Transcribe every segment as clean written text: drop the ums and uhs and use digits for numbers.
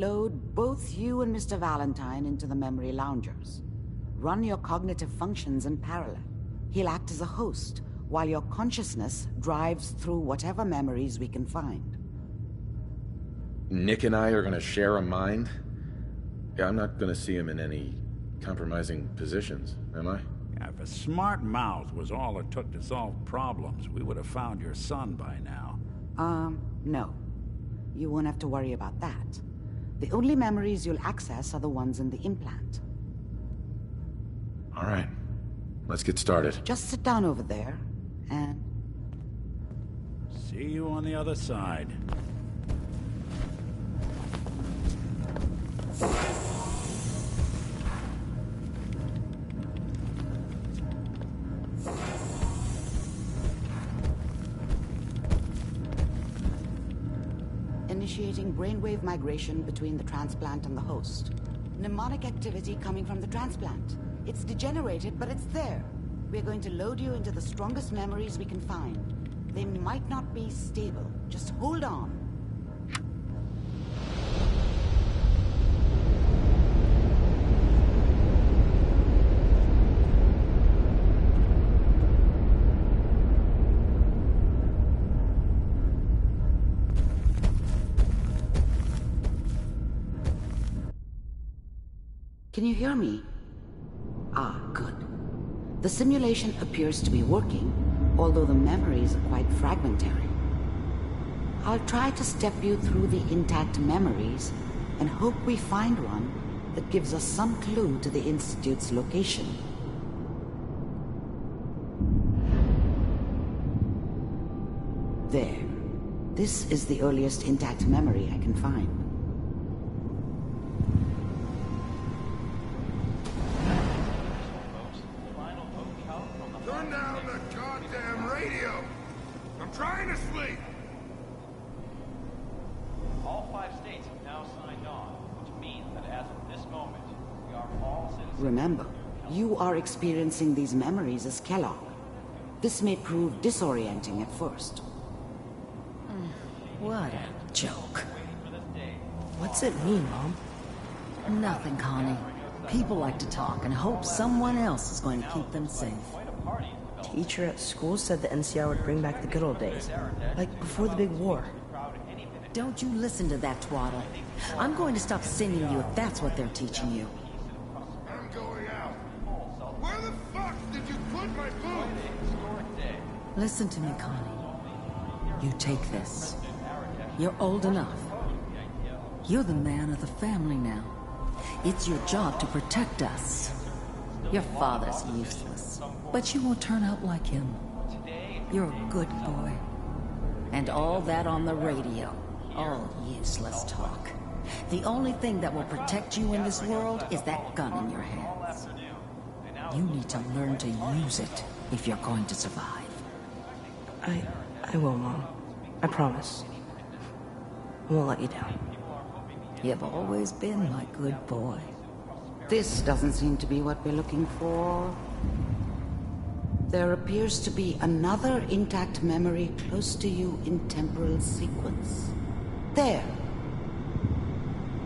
Load both you and Mr. Valentine into the memory loungers. Run your cognitive functions in parallel. He'll act as a host, while your consciousness drives through whatever memories we can find. Nick and I are gonna share a mind? Yeah, I'm not gonna see him in any compromising positions, am I? Yeah, if a smart mouth was all it took to solve problems, we would have found your son by now. No. You won't have to worry about that. The only memories you'll access are the ones in the implant. All right. Let's get started. Just sit down over there, and... See you on the other side. Initiating brainwave migration between the transplant and the host. Mnemonic activity coming from the transplant. It's degenerated, but it's there. We're going to load you into the strongest memories we can find. They might not be stable. Just hold on. Can you hear me? Ah, good. The simulation appears to be working, although the memories are quite fragmentary. I'll try to step you through the intact memories and hope we find one that gives us some clue to the Institute's location. There. This is the earliest intact memory I can find. Turn down the goddamn radio! I'm trying to sleep! All 5 states have now signed on, which means that as of this moment, we are all citizens. Remember, you are experiencing these memories as Kellogg. This may prove disorienting at first. What a joke. What's it mean, Mom? Nothing, Connie. People like to talk and hope someone else is going to keep them safe. Teacher at school said the NCR would bring back the good old days, like before the big war. Don't you listen to that twaddle. I'm going to stop singing you if that's what they're teaching you. I'm going out. Where the fuck did you put my food? Listen to me, Connie. You take this. You're old enough. You're the man of the family now. It's your job to protect us. Your father's useless, but you won't turn out like him. You're a good boy. And all that on the radio, all useless talk. The only thing that will protect you in this world is that gun in your hands. You need to learn to use it if you're going to survive. I will, Mom. I promise. I won't let you down. You've always been my good boy. This doesn't seem to be what we're looking for. There appears to be another intact memory close to you in temporal sequence. There.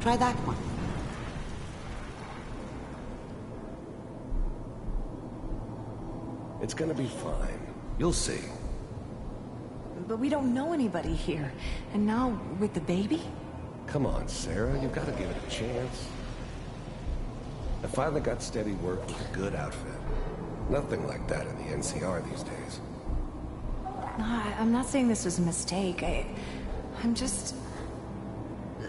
Try that one. It's gonna be fine. You'll see. But we don't know anybody here. And now, with the baby? Come on, Sarah, you've got to give it a chance. I finally got steady work with a good outfit. Nothing like that in the NCR these days. No, I'm not saying this was a mistake. I'm just...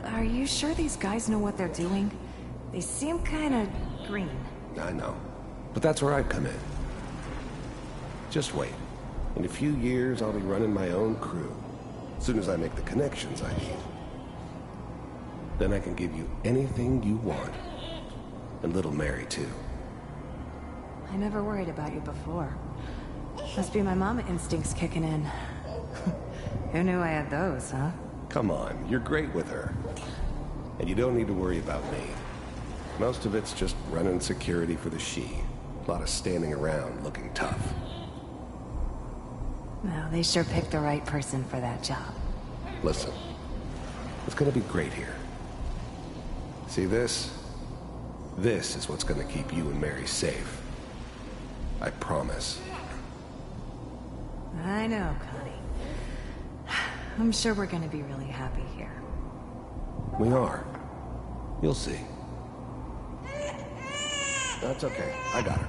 Are you sure these guys know what they're doing? They seem kind of green. I know. But that's where I come in. Just wait. In a few years, I'll be running my own crew. As soon as I make the connections I need. Then I can give you anything you want. And little Mary, too. I never worried about you before. Must be my mama instincts kicking in. Who knew I had those, huh? Come on, you're great with her. And you don't need to worry about me. Most of it's just running security for the she. A lot of standing around looking tough. Well, they sure picked the right person for that job. Listen, it's gonna be great here. See this? This is what's gonna keep you and Mary safe. I promise. I know, Connie. I'm sure we're gonna be really happy here. We are. You'll see. That's okay. I got her.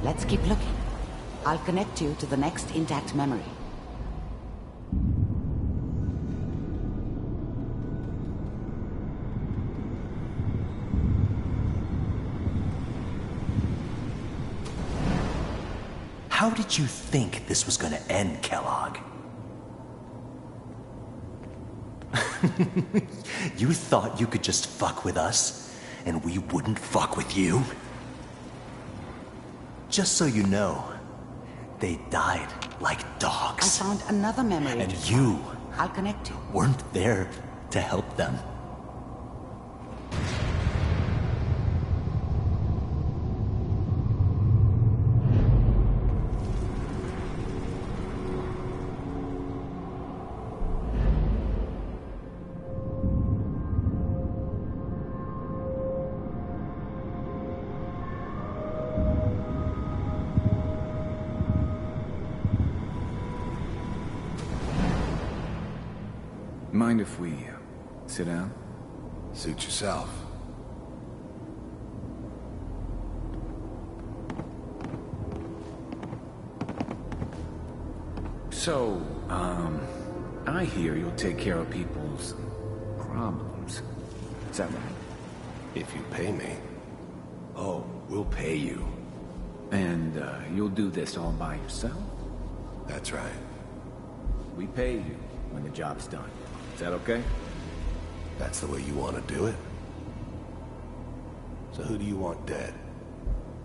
Let's keep looking. I'll connect you to the next intact memory. How did you think this was gonna end, Kellogg? You thought you could just fuck with us, and we wouldn't fuck with you? Just so you know, they died like dogs. I found another memory. And you I'll connect you. weren't there to help them. Mind if we sit down? Suit yourself. So, I hear you'll take care of people's problems. Is that right? If you pay me. Oh, we'll pay you. And, you'll do this all by yourself? That's right. We pay you when the job's done. Is that okay? That's the way you want to do it? So who do you want dead?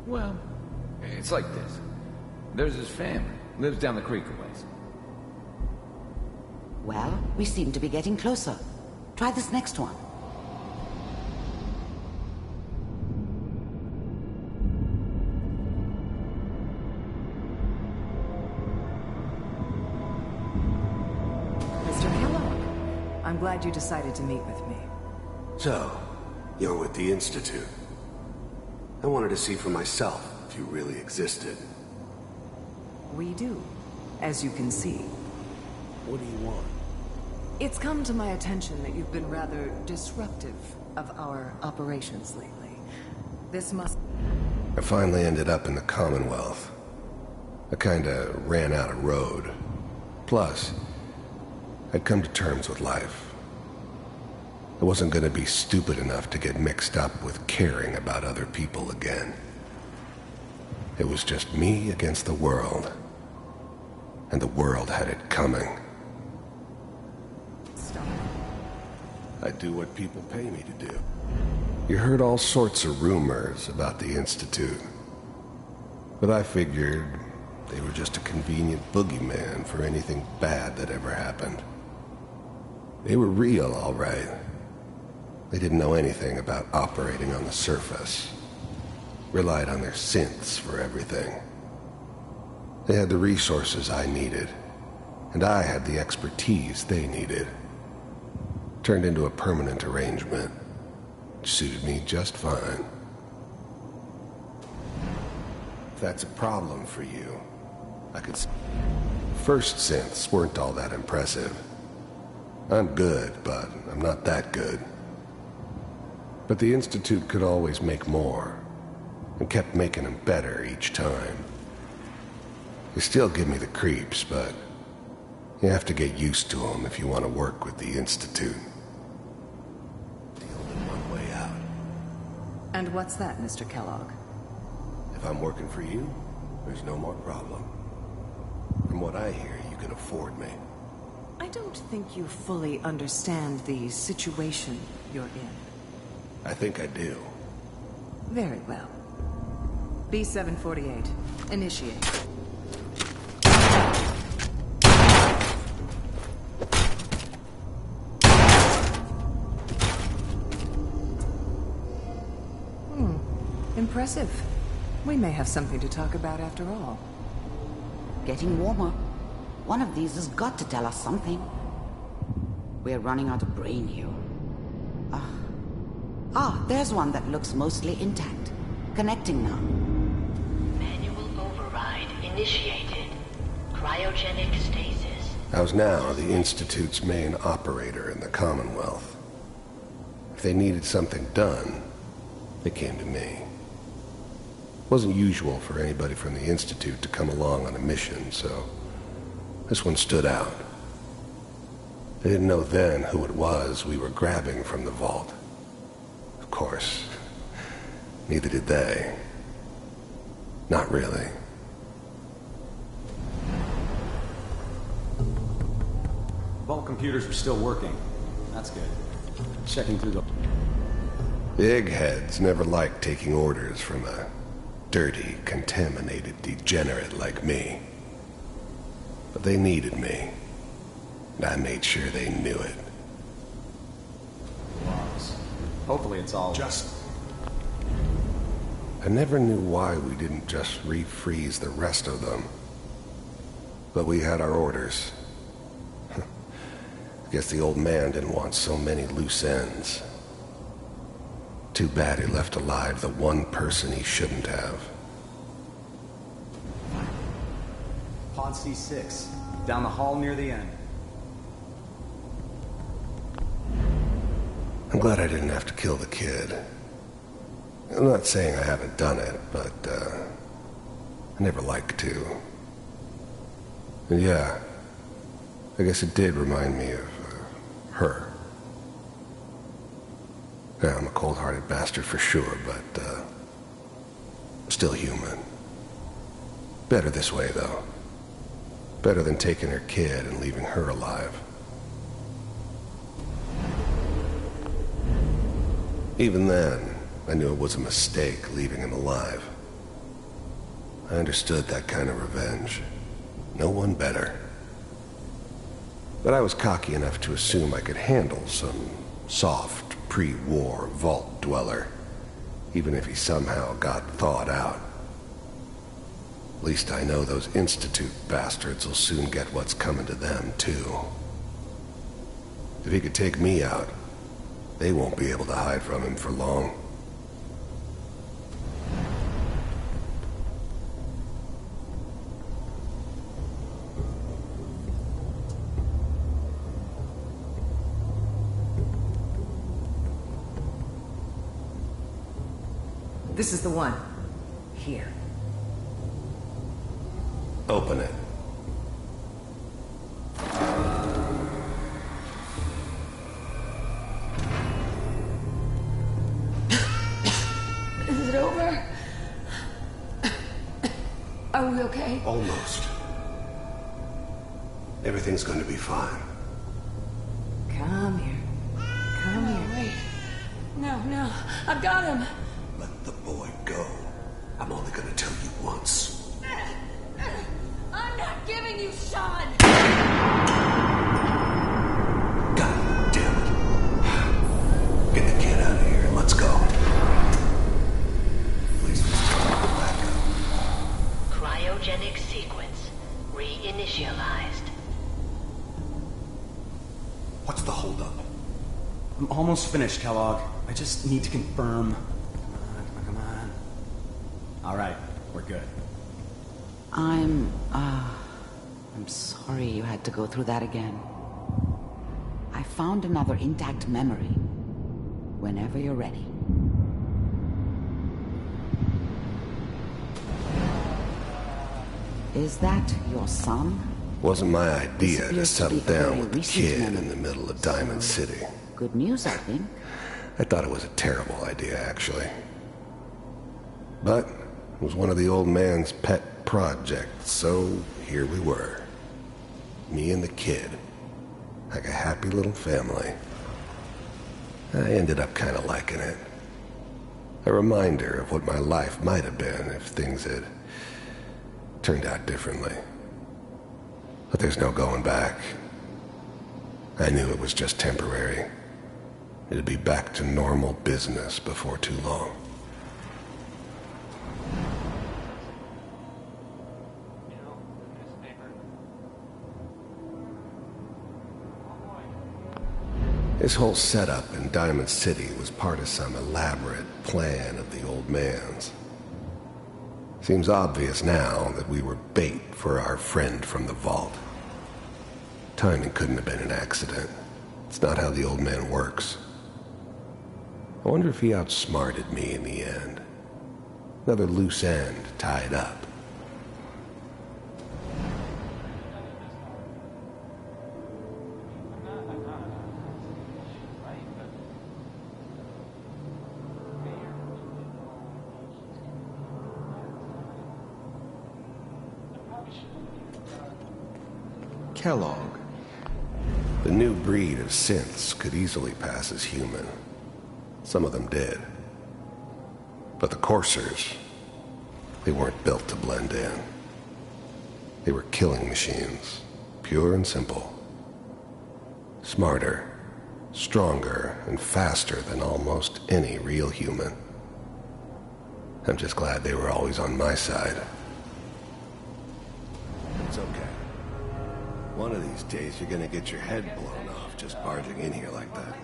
Well, it's like this. There's his family. Lives down the creek a ways. Well, we seem to be getting closer. Try this next one. Mr. Kellogg, I'm glad you decided to meet with me. So, you're with the Institute. I wanted to see for myself if you really existed. We do, as you can see. What do you want? It's come to my attention that you've been rather disruptive of our operations lately. This must... I finally ended up in the Commonwealth. I kinda ran out of road. Plus, I'd come to terms with life. I wasn't gonna be stupid enough to get mixed up with caring about other people again. It was just me against the world. And the world had it coming. Stop. I do what people pay me to do. You heard all sorts of rumors about the Institute. But I figured they were just a convenient boogeyman for anything bad that ever happened. They were real, all right. They didn't know anything about operating on the surface. Relied on their synths for everything. They had the resources I needed, and I had the expertise they needed. Turned into a permanent arrangement, which suited me just fine. If that's a problem for you, I could... First synths weren't all that impressive. I'm good, but I'm not that good. But the Institute could always make more, and kept making them better each time. They still give me the creeps, but you have to get used to them if you want to work with the Institute. The only one way out. And what's that, Mr. Kellogg? If I'm working for you, there's no more problem. From what I hear, you can afford me. I don't think you fully understand the situation you're in. I think I do. Very well. B-748, initiate. Impressive. We may have something to talk about after all. Getting warmer. One of these has got to tell us something. We're running out of brain here. There's one that looks mostly intact. Connecting now. Manual override initiated. Cryogenic stasis. I was now the Institute's main operator in the Commonwealth. If they needed something done, they came to me. It wasn't usual for anybody from the Institute to come along on a mission, so this one stood out. They didn't know then who it was we were grabbing from the vault. Of course, neither did they. Not really. Vault computers are still working. That's good. Checking through the... The eggheads never liked taking orders from a dirty, contaminated degenerate like me. But they needed me, and I made sure they knew it. Logs. Hopefully it's all... I never knew why we didn't just refreeze the rest of them. But we had our orders. I guess the old man didn't want so many loose ends. Too bad he left alive the one person he shouldn't have. Pod C6. Down the hall near the end. I'm glad I didn't have to kill the kid. I'm not saying I haven't done it, but, I never liked to. And yeah, I guess it did remind me of, her. Yeah, I'm a cold-hearted bastard for sure, but, still human. Better this way, though. Better than taking her kid and leaving her alive. Even then, I knew it was a mistake leaving him alive. I understood that kind of revenge. No one better. But I was cocky enough to assume I could handle some soft, pre-war vault dweller, even if he somehow got thawed out. At least I know those Institute bastards will soon get what's coming to them, too. If he could take me out, they won't be able to hide from him for long. This is the one. Here. Open it. Is it over? Are we okay? Almost. Everything's going to be fine. Come here. Come here. Wait. No. I've got him. Let the boy go. I'm only going to tell you once. I'm not giving you Sean! God damn it. Get the kid out of here and let's go. Please just tell me to go back up. Cryogenic sequence reinitialized. What's the holdup? I'm almost finished, Kellogg. I just need to confirm. Come on. All right, we're good. I'm sorry you had to go through that again. I found another intact memory. Whenever you're ready. Is that your son? Wasn't my idea to settle down with the kid in the middle of Diamond City. Good news, I think. I thought it was a terrible idea, actually. But it was one of the old man's pet projects, so here we were. Me and the kid. Like a happy little family. I ended up kind of liking it. A reminder of what my life might have been if things had turned out differently. But there's no going back. I knew it was just temporary. It'd be back to normal business before too long. His whole setup in Diamond City was part of some elaborate plan of the old man's. Seems obvious now that we were bait for our friend from the vault. Timing couldn't have been an accident. It's not how the old man works. I wonder if he outsmarted me in the end. Another loose end tied up. Kellogg. The new breed of synths could easily pass as human. Some of them did. But the coursers, they weren't built to blend in. They were killing machines, pure and simple. Smarter, stronger, and faster than almost any real human. I'm just glad they were always on my side. It's okay. One of these days you're gonna get your head blown off just barging in here like that.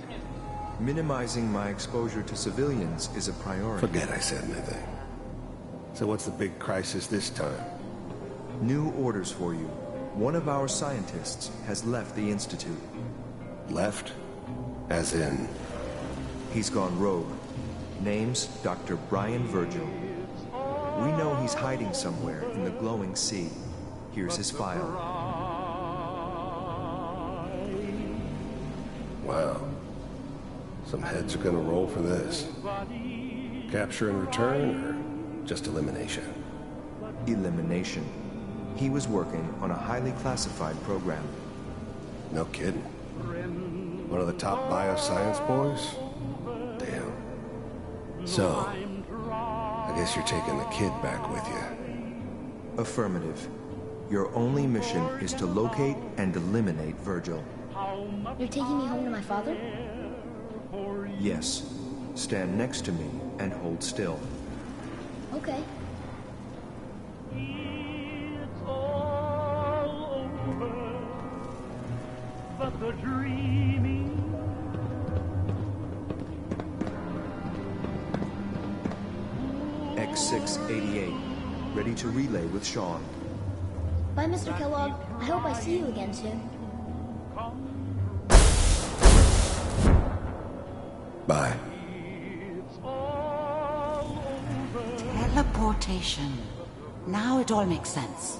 Minimizing my exposure to civilians is a priority. Forget I said anything. So what's the big crisis this time? New orders for you. One of our scientists has left the Institute. Left? As in? He's gone rogue. Name's Dr. Brian Virgil. We know he's hiding somewhere in the glowing sea. Here's his file. Wow. Some heads are gonna roll for this. Capture and return, or just elimination? Elimination. He was working on a highly classified program. No kidding. One of the top bioscience boys? Damn. So, I guess you're taking the kid back with you. Affirmative. Your only mission is to locate and eliminate Virgil. You're taking me home to my father? Yes. Stand next to me and hold still. Okay. But the dreaming X688. Ready to relay with Sean. Bye, Mr. Kellogg. I hope I see you again soon. Bye. Teleportation. Now it all makes sense.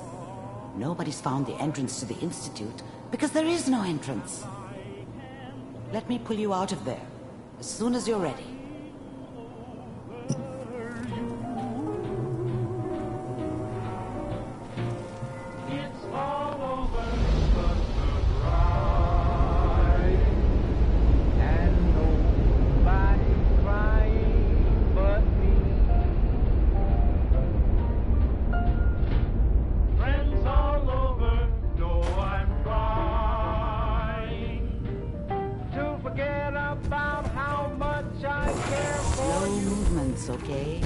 Nobody's found the entrance to the Institute because there is no entrance. Let me pull you out of there as soon as you're ready. Okay?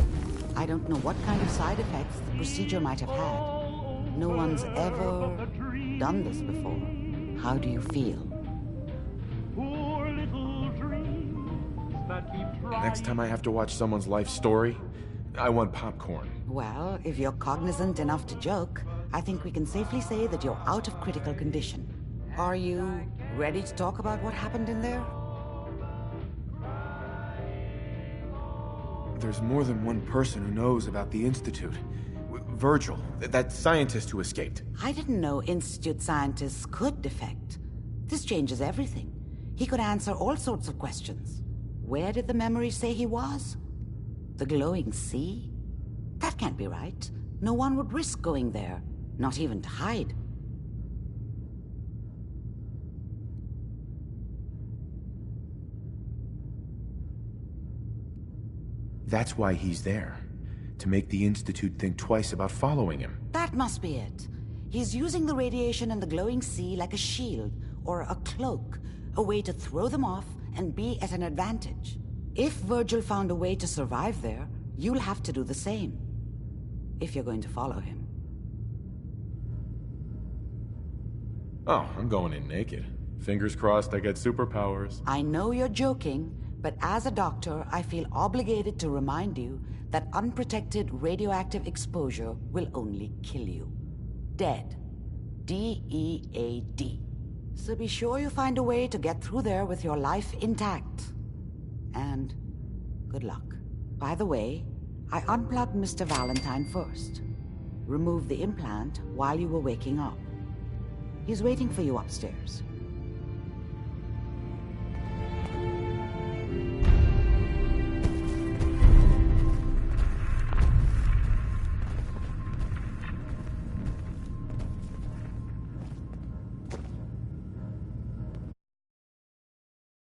I don't know what kind of side effects the procedure might have had. No one's ever done this before. How do you feel? Next time I have to watch someone's life story, I want popcorn. Well, if you're cognizant enough to joke, I think we can safely say that you're out of critical condition. Are you ready to talk about what happened in there? There's more than one person who knows about the Institute. Virgil, that scientist who escaped. I didn't know Institute scientists could defect. This changes everything. He could answer all sorts of questions. Where did the memory say he was? The glowing sea? That can't be right. No one would risk going there, not even to hide. That's why he's there. To make the Institute think twice about following him. That must be it. He's using the radiation and the glowing sea like a shield, or a cloak, a way to throw them off and be at an advantage. If Virgil found a way to survive there, you'll have to do the same. If you're going to follow him. Oh, I'm going in naked. Fingers crossed I get superpowers. I know you're joking, but as a doctor, I feel obligated to remind you that unprotected radioactive exposure will only kill you. Dead. D-E-A-D. So be sure you find a way to get through there with your life intact. And good luck. By the way, I unplugged Mr. Valentine first. Removed the implant while you were waking up. He's waiting for you upstairs.